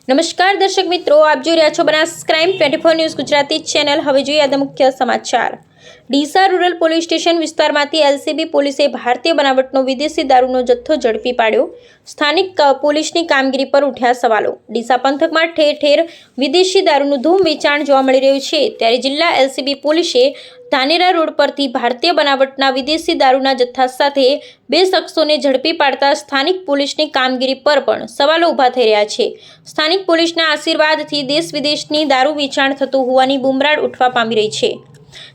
નમસ્કાર દર્શક મિત્રો, આપ જોઈ રહ્યા છો Banas crime 24 news Gujarati channel. હવે જોઈએ આજના મુખ્ય સમાચાર। ડીસા રૂરલ પોલીસ સ્ટેશન વિસ્તારમાંથી એલસીબી પોલીસે ભારતીય બનાવટનો વિદેશી દારૂનો જથ્થો ઝડપી પાડ્યો। સ્થાનિક પોલીસની કામગીરી પર ઉઠ્યા સવાલો। ડીસા પંથકમાં ઠેર ઠેર વિદેશી દારૂનું ધૂમ વેચાણ જોવા મળી રહ્યું છે, ત્યારે જિલ્લા એલસીબી પોલીસે ધાનેરા રોડ પરથી ભારતીય બનાવટના વિદેશી દારૂના જથ્થા સાથે 2 શખ્સોને ઝડપી પાડતા સ્થાનિક પોલીસની કામગીરી પર પણ સવાલો ઊભા થઈ રહ્યા છે। સ્થાનિક પોલીસના આશીર્વાદથી દેશ વિદેશની દારૂ વેચાણ થતું હોવાની બુમરાડ ઉઠવા પામી રહી છે।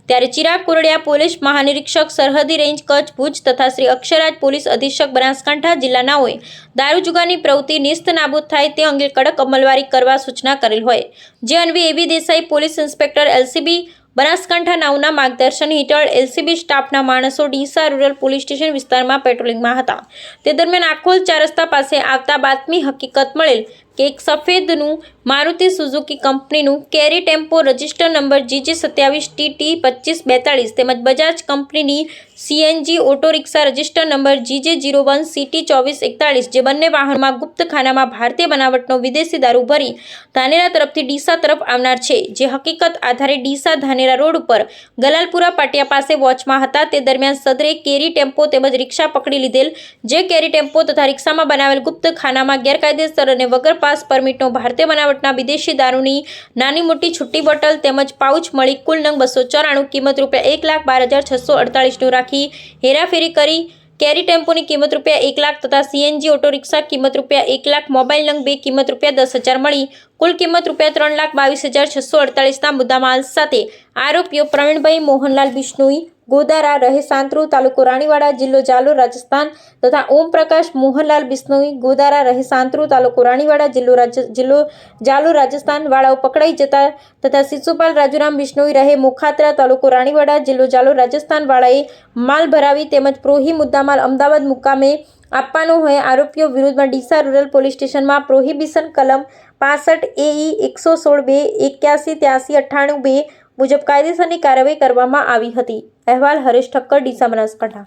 ત્યારે ચિરાગ કોરડિયા પોલીસ મહાનિરીક્ષક સરહદી રેન્જ કચ્છ ભુજ તથા શ્રી અક્ષરાજ પોલીસ અધિક્ષક બનાસકાંઠા જિલ્લાનાઓએ દારૂ જુગારની પ્રવૃત્તિ નિસ્ત નાબૂદ થાય તે અંગે કડક અમલવારી કરવા સૂચના કરેલ હોય, જે અન્વયે એવી Desai police inspector LCB Banaskantha નાઓના માર્ગદર્શન હેઠળ એલસીબી સ્ટાફના માણસો ડીસા રૂરલ પોલીસ સ્ટેશન વિસ્તારમાં પેટ્રોલિંગમાં હતા। તે દરમિયાન આખોલ 4 રસ્તા પાસે આવતા બાતમી હકીકત મળેલ કે એક સફેદનું મારુતિ સુઝુકી કંપનીનું કેરી ટેમ્પો રજિસ્ટર નંબર GJ27TT 2542 તેમજ બજાજ કંપનીની CNG auto rickshaw register number GJ01CT 2441 જે બંને વાહનમાં ગુપ્ત ખાનામાં ભારતીય બનાવટનો વિદેશી દારૂ ભરી ધાનેરા તરફથી ડીસા તરફ આવનાર છે, જે હકીકત આધારે ડીસા ધાનેરા રોડ ઉપર ગલાલપુરા પાટિયા પાસે વોચમાં હતા। તે દરમિયાન સદરે કેરી ટેમ્પો તેમજ રિક્ષા પકડી લીધેલ, જે કેરી ટેમ્પો તથા રિક્ષામાં બનાવેલ ગુપ્ત ખાનામાં ગેરકાયદેસર અને વગર પાસ પરમિટનો ભારતીય બનાવટના વિદેશી દારૂની નાની મોટી છુટ્ટી બોટલ તેમજ પાઉચ મળી કુલ નંગ 294 કિંમત ₹1,12,648 રાખી હેરાફેરી કરી। કેરી ટેમ્પોની કિંમત ₹1 લાખ તથા સીએનજી ઓટો રિક્ષા કિંમત ₹1 લાખ, મોબાઈલ નંગ 2 કિંમત ₹10,000 મળી કુલ કિંમત ₹3,22,648ના મુદ્દામાલ સાથે આરોપીઓ પ્રવીણભાઈ મોહનલાલ બિશ્નોઈ ગોદારા રહે સાંતરુ તાલુકો રાણીવાડા જિલ્લો જાલોર રાજસ્થાન તથા ઓમપ્રકાશ મોહનલાલ બિશ્નોઈ ગોદારા રહે સાંતરુ તાલુકો રાણીવાડા જિલ્લો જાલોર રાજસ્થાન વાળાઓ પકડાઈ જતા તથા શિશુપાલ રાજુરામ બિશ્નોઈ રહે મોખાત્રા તાલુકો રાણીવાડા જિલ્લો જાલોર રાજસ્થાન વાળાએ માલ ભરાવી તેમજ પ્રોહી મુદ્દામાલ અમદાવાદ મુકામે આપવાનો હોય આરોપીઓ વિરુદ્ધમાં ડીસા રૂરલ પોલીસ સ્ટેશનમાં પ્રોહિબિશન કલમ 65 AE 116 2 81 83 98 2 મુજબ કાયદેસરની કાર્યવાહી કરવામાં આવી હતી। અહેવાલ હરેશ ઠક્કર, ડીસા, બનાસકાંઠા।